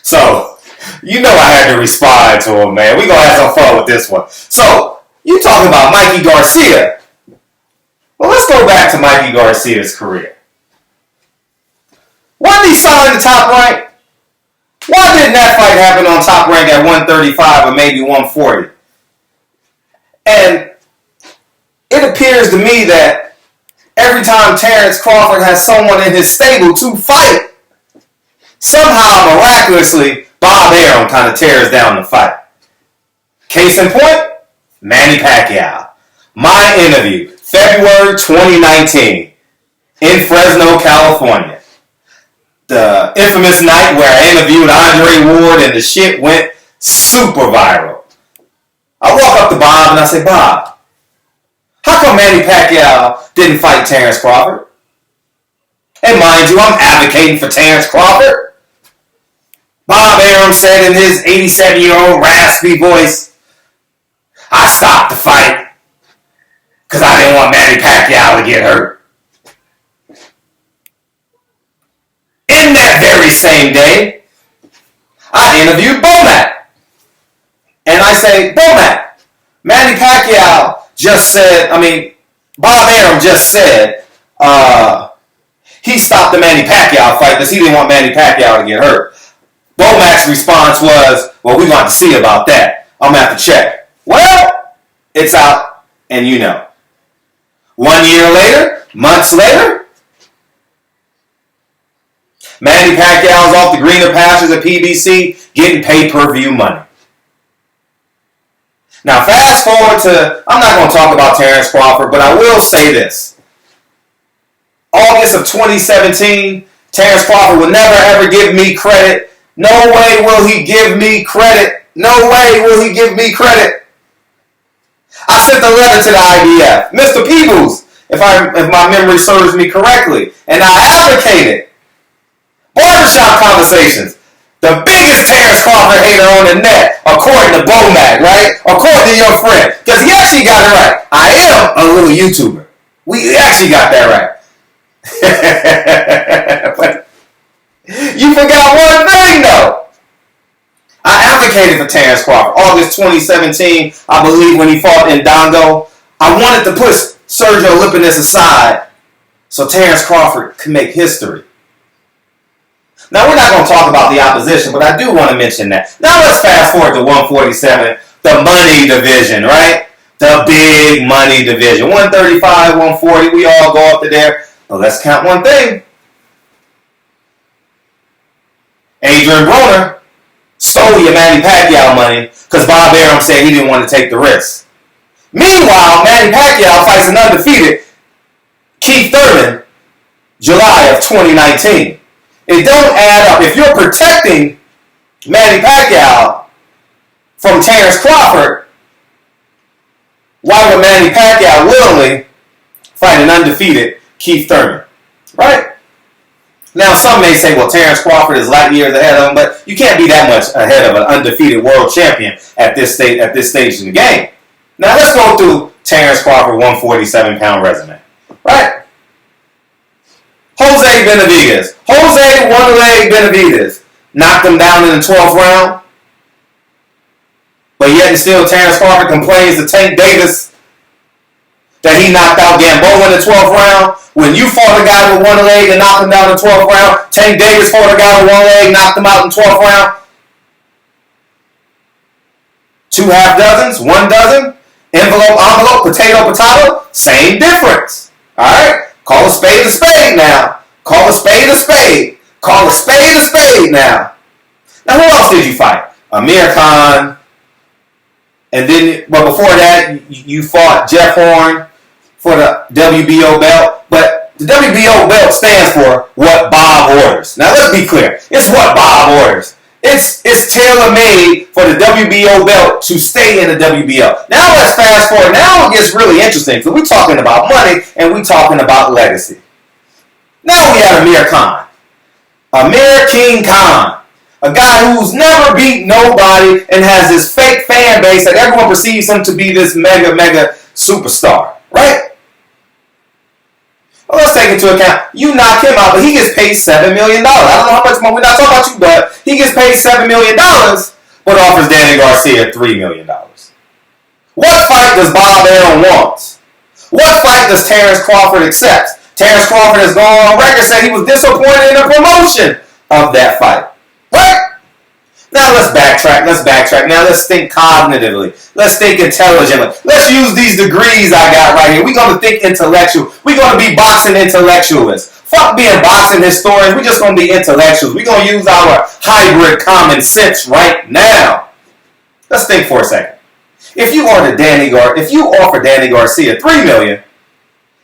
So, you know I had to respond to him, man. We gonna have some fun with this one. So, you talking about Mikey Garcia. Well, let's go back to Mikey Garcia's career. Wasn't he signed to Top Rank? Why didn't that fight happen on Top Rank at 135 or maybe 140? And it appears to me that every time Terence Crawford has someone in his stable to fight, somehow, miraculously, Bob Arum kind of tears down the fight. Case in point, Manny Pacquiao. My interview, February 2019, in Fresno, California. The infamous night where I interviewed Andre Ward and the shit went super viral. I walk up to Bob and I say, Bob, how come Manny Pacquiao didn't fight Terence Crawford? And mind you, I'm advocating for Terence Crawford. Bob Arum said in his 87-year-old raspy voice, I stopped the fight because I didn't want Manny Pacquiao to get hurt. In that very same day, I interviewed Bomac. And I say, Bomac, Manny Pacquiao just said, Bob Arum just said he stopped the Manny Pacquiao fight because he didn't want Manny Pacquiao to get hurt. Bomac's response was, well, we're going to have to see about that. I'm going to have to check. Well, it's out, and you know. 1 year later, months later, Manny Pacquiao's off the greener pastures at PBC getting pay-per-view money. Now, fast forward to, I'm not going to talk about Terence Crawford, but I will say this. August of 2017, Terence Crawford will never ever give me credit. No way will he give me credit. No way will he give me credit. I sent a letter to the IBF, Mr. Peebles, if my memory serves me correctly, and I advocated barbershop conversations. The biggest Terence Crawford hater on the net, according to Bomac, right? According to your friend. Because he actually got it right. I am a little YouTuber. We actually got that right. But you forgot one thing, though. I advocated for Terence Crawford. August 2017, I believe, when he fought in Dongo. I wanted to push Sergio Lipinus aside so Terence Crawford could make history. Now, we're not going to talk about the opposition, but I do want to mention that. Now, let's fast forward to 147, the money division, right? The big money division. 135, 140, we all go up to there. But let's count one thing. Adrian Broner stole your Manny Pacquiao money because Bob Arum said he didn't want to take the risk. Meanwhile, Manny Pacquiao fights an undefeated Keith Thurman, July of 2019. It don't add up. If you're protecting Manny Pacquiao from Terence Crawford, why would Manny Pacquiao willingly fight an undefeated Keith Thurman? Right? Now, some may say, well, Terence Crawford is light years ahead of him, but you can't be that much ahead of an undefeated world champion at this stage in the game. Now, let's go through Terence Crawford 147-pound resume. Right? Jose Benavidez. Jose one-leg Benavidez knocked him down in the 12th round. But yet and still Terence Crawford complains to Tank Davis that he knocked out Gamboa in the 12th round. When you fought a guy with one leg and knocked him down in the 12th round, Tank Davis fought a guy with one leg, knocked him out in the 12th round. 2 half dozens, 1 dozen, envelope, potato, same difference. Alright? Call a spade now. Call a spade a spade. Call a spade now. Now, who else did you fight? Amir Khan. And then, but before that, you fought Jeff Horn for the WBO belt. But the WBO belt stands for what Bob orders. Now, let's be clear. It's what Bob orders. It's tailor-made for the WBO belt to stay in the WBO. Now, let's fast forward. Now it gets really interesting because we're talking about money and we're talking about legacy. Now we have Amir Khan. Amir King Khan. A guy who's never beat nobody and has this fake fan base that everyone perceives him to be this mega superstar. Right? Well, let's take into account you knock him out, but he gets paid $7 million. I don't know how much money. We're not talking about you, but he gets paid $7 million, but offers Danny Garcia $3 million. What fight does Bob Arum want? What fight does Terence Crawford accept? Terence Crawford has gone on record saying he was disappointed in the promotion of that fight. Right? Now let's backtrack. Now let's think cognitively. Let's think intelligently. Let's use these degrees I got right here. We're going to think intellectual. We're going to be boxing intellectualists. Fuck being boxing historians. We're just going to be intellectuals. We're going to use our hybrid common sense right now. Let's think for a second. If you offer Danny Garcia $3 million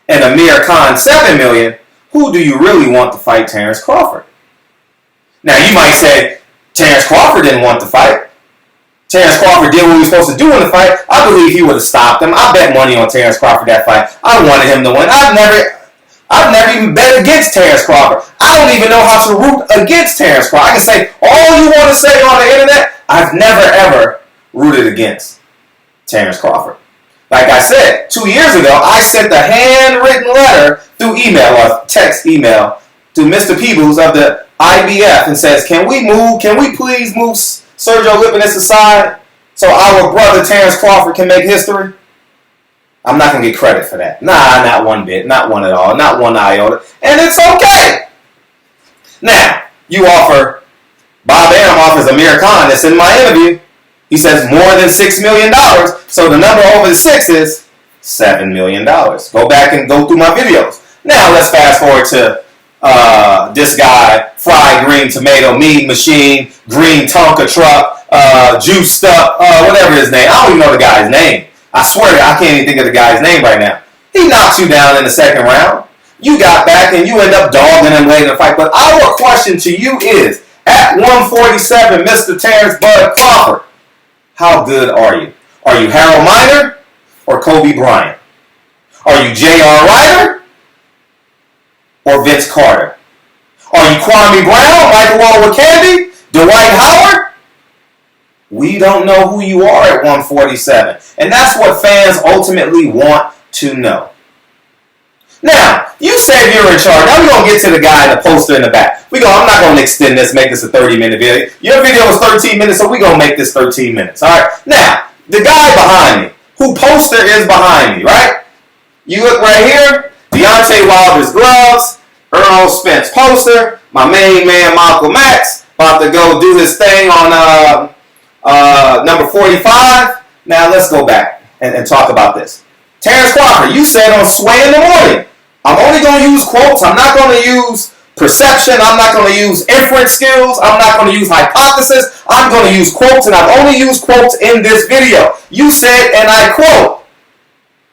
and Amir Khan $7 million, who do you really want to fight Terence Crawford? Now you might say, Terence Crawford didn't want the fight. Terence Crawford did what he was supposed to do in the fight. I believe he would have stopped him. I bet money on Terence Crawford that fight. I wanted him to win. I've never even bet against Terence Crawford. I don't even know how to root against Terence Crawford. I can say all you want to say on the internet. I've never ever rooted against Terence Crawford. Like I said, 2 years ago, I sent a handwritten letter through email or text email to Mr. Peebles of the IBF and says, can we please move Sergio Lipinus aside so our brother Terence Crawford can make history? I'm not going to get credit for that. Nah, not one bit. Not one at all. Not one iota. And it's okay. Now, Bob Arum offers Amir Khan, that's in my interview. He says more than $6 million. So the number over the 6 is $7 million. Go back and go through my videos. Now let's fast forward to this guy, Fried Green Tomato Meat Machine, Green Tonka Truck, Juiced Up, whatever his name. I don't even know the guy's name. I swear I can't even think of the guy's name right now. He knocks you down in the second round. You got back and you end up dogging him late in the fight. But our question to you is, at 147, Mr. Terence Bud Crawford, how good are you? Are you Harold Miner or Kobe Bryant? Are you J.R. Ryder or Vince Carter? Are you Kwame Brown, Michael Olowokandi, Dwight Howard? We don't know who you are at 147. And that's what fans ultimately want to know. Now, you said you're in charge. Now we're going to get to the guy in the poster in the back. I'm not going to extend this, make this a 30-minute video. Your video was 13 minutes, so we're going to make this 13 minutes. All right? Now, the guy behind me, who poster is behind me, right? You look right here, Deontay Wilder's gloves, Earl Spence poster, my main man Malcolm X, about to go do his thing on number 45. Now, let's go back and talk about this. Terence Crawford, you said on Sway in the Morning, I'm only going to use quotes. I'm not going to use perception. I'm not going to use inference skills. I'm not going to use hypothesis. I'm going to use quotes, and I've only used quotes in this video. You said, and I quote,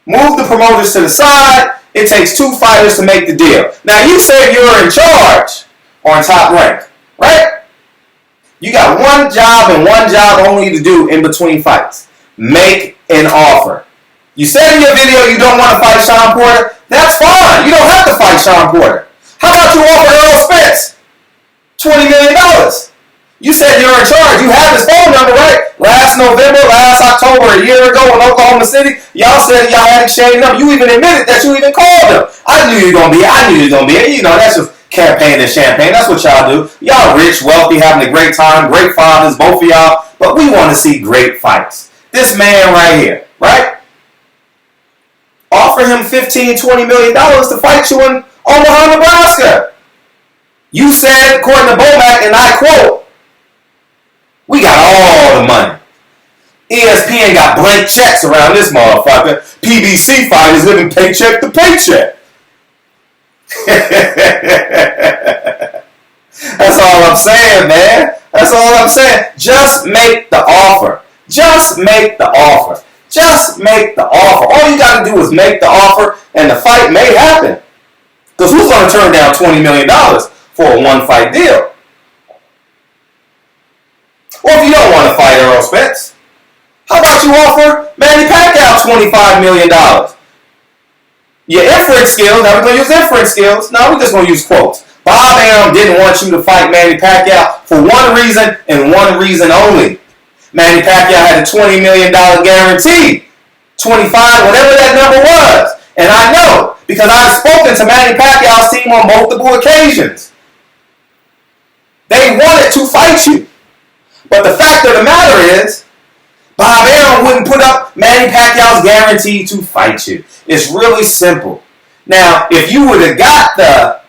move the promoters to the side. It takes 2 fighters to make the deal. Now, you said you're in charge on Top Rank, right? You got one job and one job only to do in between fights. Make an offer. You said in your video you don't want to fight Sean Porter. That's fine. You don't have to fight Sean Porter. How about you offer Earl Spence $20 million? You said you're in charge. You have his phone number, right? Last October, a year ago in Oklahoma City, y'all said y'all had exchanged numbers. You even admitted that you even called him. I knew you were going to be. You know, that's just campaign and champagne. That's what y'all do. Y'all rich, wealthy, having a great time, great fathers, both of y'all. But we want to see great fights. This man right here, right? Offer him $15, $20 million to fight you in Omaha, Nebraska. You said, according to Bomac, and I quote, we got all the money. ESPN got blank checks around this motherfucker. PBC fighters living paycheck to paycheck. That's all I'm saying, man. That's all I'm saying. Just make the offer. Just make the offer. Just make the offer. All you got to do is make the offer, and the fight may happen. Because who's going to turn down $20 million for a one-fight deal? Or if you don't want to fight Earl Spence, how about you offer Manny Pacquiao $25 million? Your inference skills, now we're going to use inference skills. No, we're just going to use quotes. Bob Arum didn't want you to fight Manny Pacquiao for one reason and one reason only. Manny Pacquiao had a $20 million guarantee. 25, whatever that number was. And I know because I've spoken to Manny Pacquiao's team on multiple occasions. They wanted to fight you. But the fact of the matter is, Bob Arum wouldn't put up Manny Pacquiao's guarantee to fight you. It's really simple. Now, if you would have got the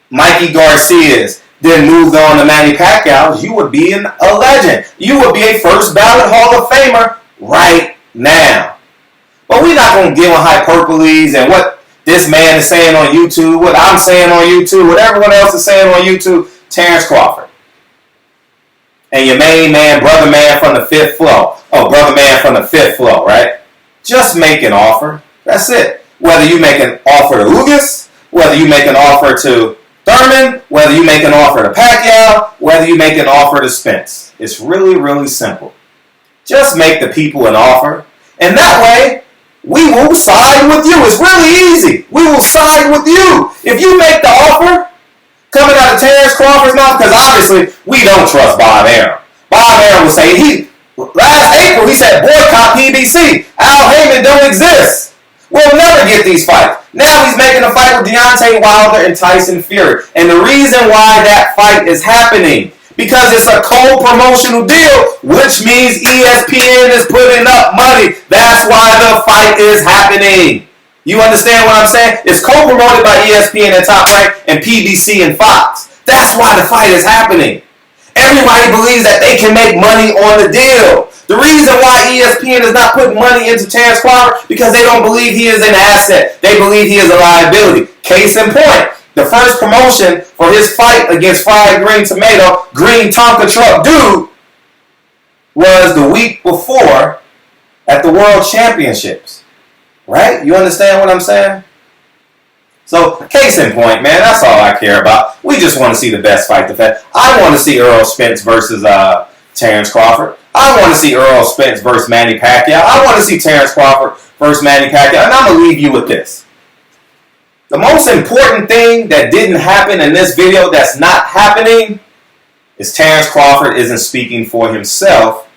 Mikey Garcias, then moved on to Manny Pacquiao, you would be a legend. You would be a first ballot Hall of Famer right now. But we're not going to give on hyperboles and what this man is saying on YouTube, what I'm saying on YouTube, what everyone else is saying on YouTube. Terence Crawford. And your main man, brother man from the fifth floor. Oh, brother man from the fifth floor, right? Just make an offer. That's it. Whether you make an offer to Ugas, whether you make an offer to Thurman, whether you make an offer to Pacquiao, whether you make an offer to Spence. It's really, really simple. Just make the people an offer. And that way, we will side with you. It's really easy. We will side with you. If you make the offer, coming out of Terence Crawford's mouth, because obviously we don't trust Bob Arum. Bob Arum will say, last April he said boycott PBC. Al Heyman don't exist. We'll never get these fights. Now he's making a fight with Deontay Wilder and Tyson Fury. And the reason why that fight is happening, because it's a co-promotional deal, which means ESPN is putting up money. That's why the fight is happening. You understand what I'm saying? It's co-promoted by ESPN and Top Rank and PBC and Fox. That's why the fight is happening. Everybody believes that they can make money on the deal. The reason why ESPN is not putting money into Terence Crawford, because they don't believe he is an asset. They believe he is a liability. Case in point, the first promotion for his fight against Fried Green Tomato, Green Tonka Truck Dude, was the week before at the World Championships. Right? You understand what I'm saying? So, case in point, man, that's all I care about. We just want to see the best fight defense. I want to see Errol Spence versus Terence Crawford. I want to see Errol Spence versus Manny Pacquiao. I want to see Terence Crawford versus Manny Pacquiao. And I'm going to leave you with this. The most important thing that didn't happen in this video that's not happening is Terence Crawford isn't speaking for himself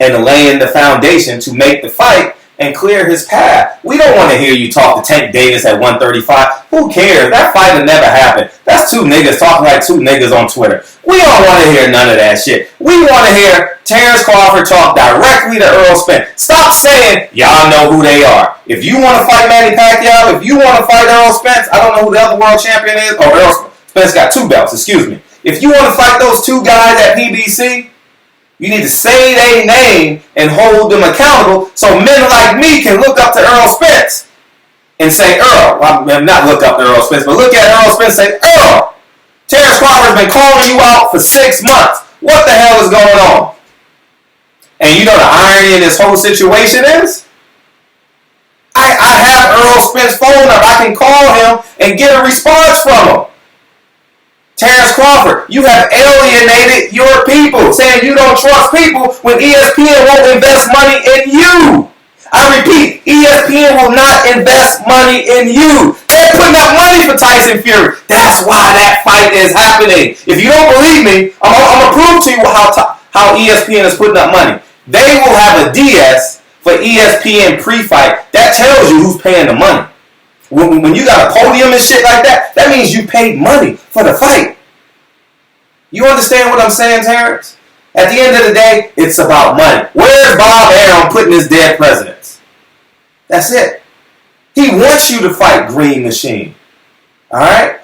and laying the foundation to make the fight and clear his path. We don't want to hear you talk to Tank Davis at 135. Who cares? That fight will never happen. That's two niggas talking like two niggas on Twitter. We don't want to hear none of that shit. We want to hear Terence Crawford talk directly to Errol Spence. Stop saying, y'all know who they are. If you want to fight Manny Pacquiao, if you want to fight Errol Spence, I don't know who the other world champion is. Oh, Errol Spence got 2 belts, excuse me. If you want to fight those 2 guys at PBC, you need to say their name and hold them accountable so men like me can look up to Errol Spence and say, Earl, well, not look up to Errol Spence, but look at Errol Spence and say, Earl, Terence Crawford has been calling you out for 6 months. What the hell is going on? And you know the irony in this whole situation is? I have Errol Spence's phone number. I can call him and get a response from him. Terence Crawford, you have alienated your people, saying you don't trust people when ESPN won't invest money in you. I repeat, ESPN will not invest money in you. They're putting up money for Tyson Fury. That's why that fight is happening. If you don't believe me, I'm going to prove to you how ESPN is putting up money. They will have a DS for ESPN pre-fight. That tells you who's paying the money. When you got a podium and shit like that, that means you paid money for the fight. You understand what I'm saying, Terrence? At the end of the day, it's about money. Where's Bob Arum putting his dead presidents? That's it. He wants you to fight Green Machine. Alright?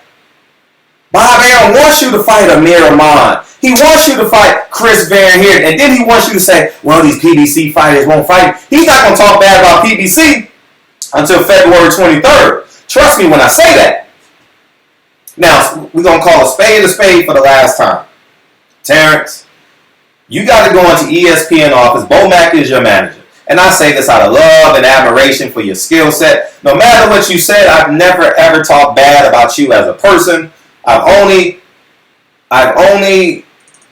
Bob Arum wants you to fight Amir Ahman. He wants you to fight Chris Van Heerden. And then he wants you to say, well, these PBC fighters won't fight. He's not going to talk bad about PBC until February 23rd. Trust me when I say that. Now, we're going to call a spade for the last time. Terrence, you got to go into ESPN office. Bo Mack is your manager. And I say this out of love and admiration for your skill set. No matter what you said, I've never ever talked bad about you as a person. I've only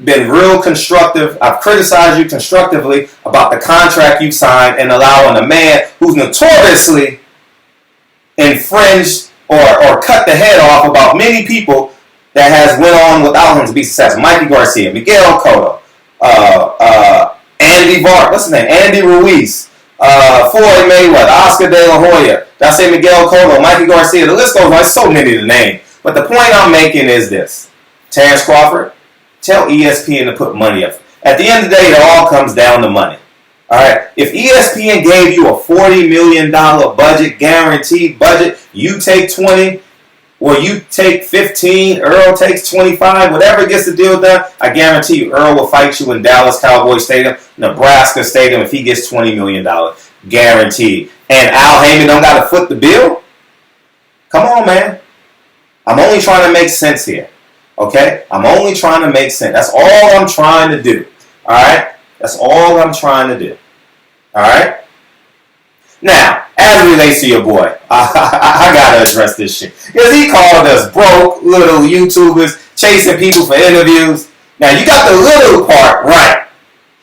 been real constructive. I've criticized you constructively about the contract you signed and allowing a man who's notoriously infringed or cut the head off about many people that has went on without him to be successful. Mikey Garcia, Miguel Cotto, Andy Ruiz, Floyd Mayweather, Oscar De La Hoya, did I say Miguel Cotto, Mikey Garcia, the list goes on. There's so many to name. But the point I'm making is this. Terence Crawford, tell ESPN to put money up. At the end of the day, it all comes down to money. All right. If ESPN gave you a $40 million budget, guaranteed budget, you take 20, or you take 15, Earl takes 25, whatever gets the deal done, I guarantee you Earl will fight you in Dallas Cowboy Stadium, Nebraska Stadium if he gets $20 million. Guaranteed. And Al Heyman don't got to foot the bill? Come on, man. I'm only trying to make sense here. Okay? I'm only trying to make sense. That's all I'm trying to do. All right? That's all I'm trying to do. All right? Now, as it relates to your boy, I got to address this shit. Because he called us broke little YouTubers chasing people for interviews. Now, you got the little part right.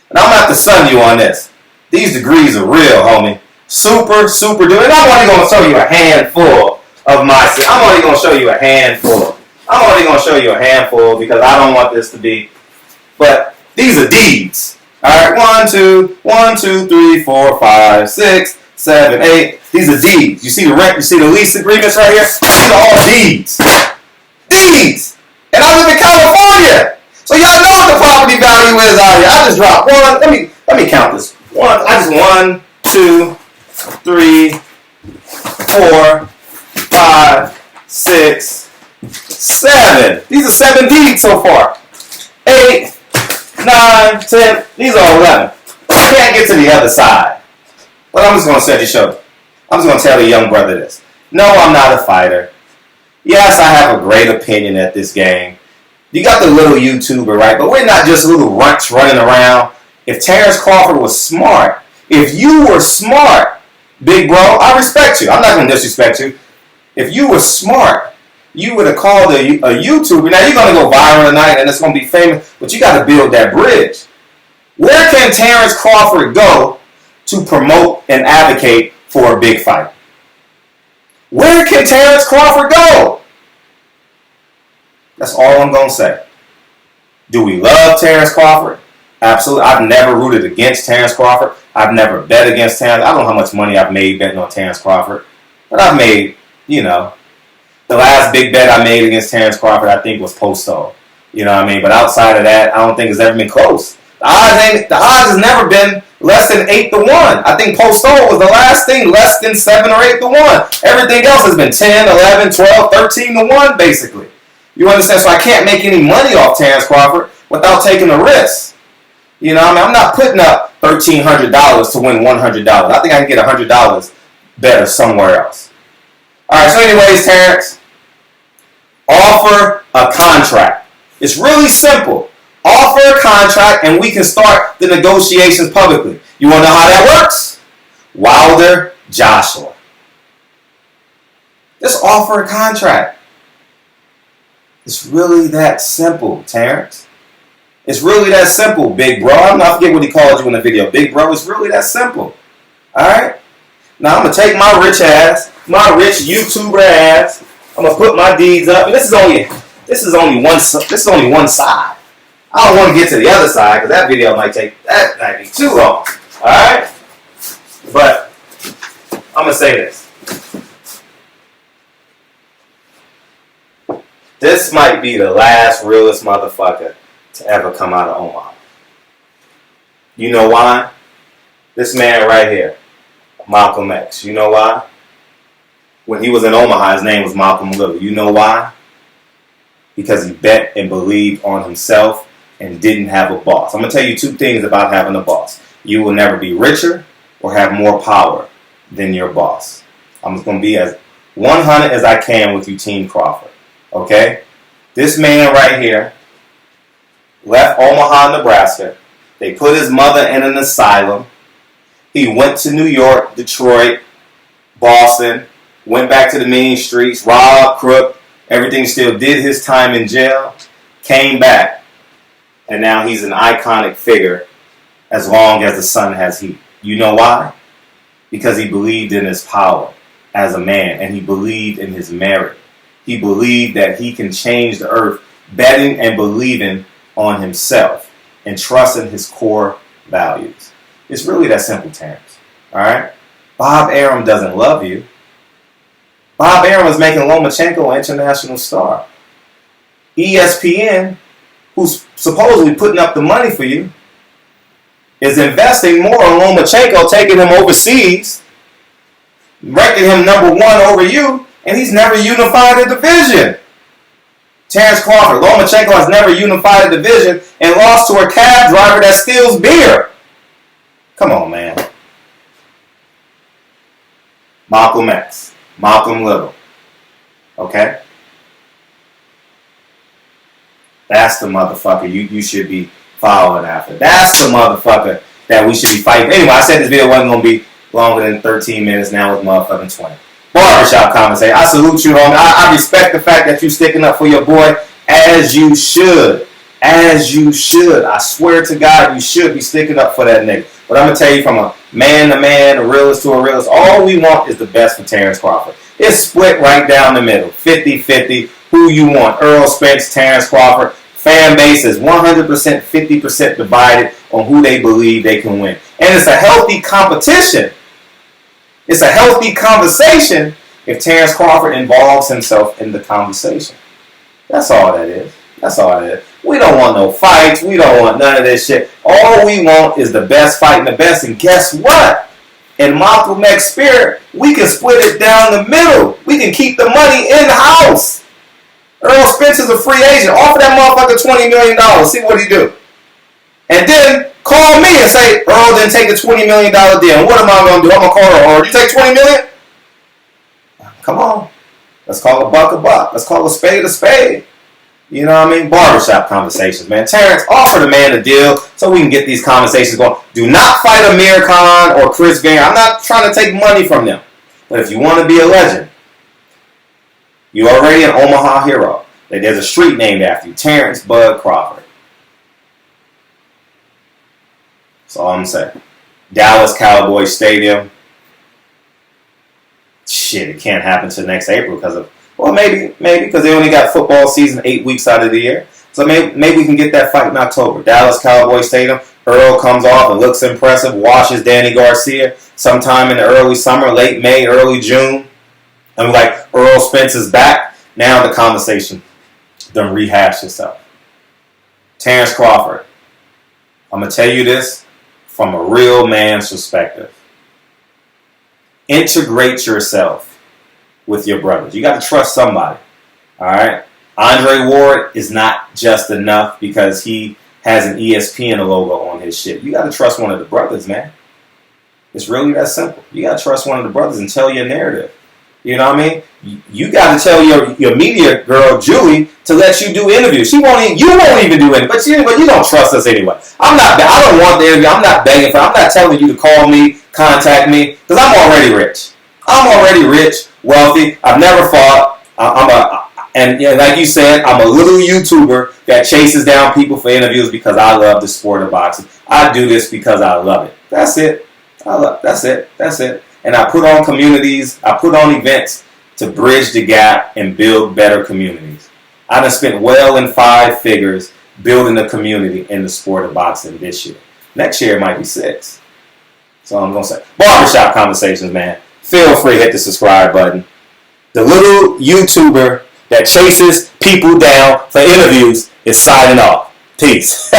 And I'm going to have to sun you on this. These degrees are real, homie. Super, super duper. And I'm only going to show you a handful of my... I'm only going to show you a handful. I'm only going to show you a handful because I don't want this to be... But these are deeds. All right, 1, 2, 3, 4, 5, 6, 7, 8. These are deeds. You see the rent, you see the lease agreements right here? These are all deeds. Deeds! And I live in California! So y'all know what the property value is out here. I just dropped one. Let me count this. 1, 2, 3, 4, 5, 6, 7. These are 7 deeds so far. 8, 9, 10. These are 11. I can't get to the other side. But I'm just going to set you show. I'm just going to tell the young brother this. No, I'm not a fighter. Yes, I have a great opinion at this game. You got the little YouTuber, right? But we're not just little runts running around. If Terence Crawford was smart, if you were smart, big bro, I respect you. I'm not going to disrespect you. If you were smart, you would have called a YouTuber. Now, you're going to go viral tonight, and it's going to be famous, but you got to build that bridge. Where can Terence Crawford go to promote and advocate for a big fight? Where can Terence Crawford go? That's all I'm going to say. Do we love Terence Crawford? Absolutely. I've never rooted against Terence Crawford. I've never bet against Terence. I don't know how much money I've made betting on Terence Crawford. But I've made, the last big bet I made against Terence Crawford, I think, was Posto. You know what I mean? But outside of that, I don't think it's ever been close. The odds has never been less than 8-1. I think Posto was the last thing, less than 7 or 8-1. Everything else has been 10, 11, 12, 13-1, basically. You understand? So I can't make any money off Terence Crawford without taking a risk. You know what I mean? I'm not putting up $1,300 to win $100. I think I can get $100 better somewhere else. All right, so anyways, Terence, offer a contract. It's really simple. Offer a contract and we can start the negotiations publicly. You want to know how that works? Wilder, Joshua. Just offer a contract. It's really that simple, Terence. It's really that simple, big bro. I'm not forget what he called you in the video. Big bro, it's really that simple. Alright? Now I'm gonna take my rich ass, my rich YouTuber ass. I'm gonna put my deeds up. And this is only one side. I don't want to get to the other side because that video might be too long. Alright? But I'm gonna say this. This might be the last realest motherfucker to ever come out of Omaha. You know why? This man right here, Malcolm X. You know why? When he was in Omaha, his name was Malcolm Little. You know why? Because he bet and believed on himself and didn't have a boss. I'm going to tell you 2 things about having a boss. You will never be richer or have more power than your boss. I'm just going to be as 100 as I can with you, Team Crawford. Okay? This man right here left Omaha, Nebraska. They put his mother in an asylum. He went to New York, Detroit, Boston, went back to the mean streets, robbed, crooked, everything, still did his time in jail, came back, and now he's an iconic figure as long as the sun has heat. You know why? Because he believed in his power as a man, and he believed in his merit. He believed that he can change the earth, betting and believing on himself and trusting his core values. It's really that simple, Terence. All right? Bob Arum doesn't love you. Bob Arum is making Lomachenko an international star. ESPN, who's supposedly putting up the money for you, is investing more on Lomachenko, taking him overseas, ranking him number one over you, and he's never unified a division. Terence Crawford, Lomachenko has never unified a division and lost to a cab driver that steals beer. Come on, man. Malcolm X, Malcolm Little. Okay? That's the motherfucker you should be following after. That's the motherfucker that we should be fighting. Anyway, I said this video wasn't going to be longer than 13 minutes. Now it's motherfucking 20. Barbershop conversation. I salute you, homie. I respect the fact that you sticking up for your boy, as you should. As you should. I swear to God, you should be sticking up for that nigga. But I'm going to tell you, from a man to man, a realist to a realist, all we want is the best for Terence Crawford. It's split right down the middle. 50-50. Who you want. Errol Spence, Terence Crawford. Fan base is 100%, 50% divided on who they believe they can win. And it's a healthy competition. It's a healthy conversation if Terence Crawford involves himself in the conversation. That's all that is. That's all that is. We don't want no fights. We don't want none of this shit. All we want is the best fighting the best. And guess what? In Malcolm X spirit, we can split it down the middle. We can keep the money in-house. Errol Spence is a free agent. Offer that motherfucker $20 million. See what he do. And then call me and say, Earl didn't take the $20 million deal. And what am I going to do? I'm going to call her, Earl, you take $20 million? Come on. Let's call a buck a buck. Let's call a spade a spade. You know what I mean? Barbershop conversations, man. Terrence, offer the man a deal so we can get these conversations going. Do not fight Amir Khan or Chris Van. I'm not trying to take money from them. But if you want to be a legend, you're already an Omaha hero. There's a street named after you. Terence Bud Crawford. That's all I'm saying. Dallas Cowboys Stadium. Shit, it can't happen till next April because of, well, maybe because they only got football season 8 weeks out of the year. So maybe we can get that fight in October. Dallas Cowboys Stadium. Earl comes off and looks impressive. Washes Danny Garcia sometime in the early summer, late May, early June. And we're like, Earl Spence is back. Now the conversation done rehashed itself. Terence Crawford. I'm going to tell you this from a real man's perspective. Integrate yourself with your brothers. You got to trust somebody. All right? Andre Ward is not just enough because he has an ESPN logo on his shit. You got to trust one of the brothers, man. It's really that simple. You got to trust one of the brothers and tell your narrative. You know what I mean? You got to tell your media girl, Julie, to let you do interviews. You won't even do it. But you don't trust us anyway. I don't want the interview. I'm not begging for it. I'm not telling you to call me, contact me, because I'm already rich. I'm already rich, wealthy. I've never fought. And like you said, I'm a little YouTuber that chases down people for interviews because I love the sport of boxing. I do this because I love it. That's it. That's it. And I put on communities, I put on events to bridge the gap and build better communities. I done spent well in 5 figures building a community in the sport of boxing this year. Next year it might be 6. So I'm going to say, barbershop conversations, man. Feel free to hit the subscribe button. The little YouTuber that chases people down for interviews is signing off. Peace.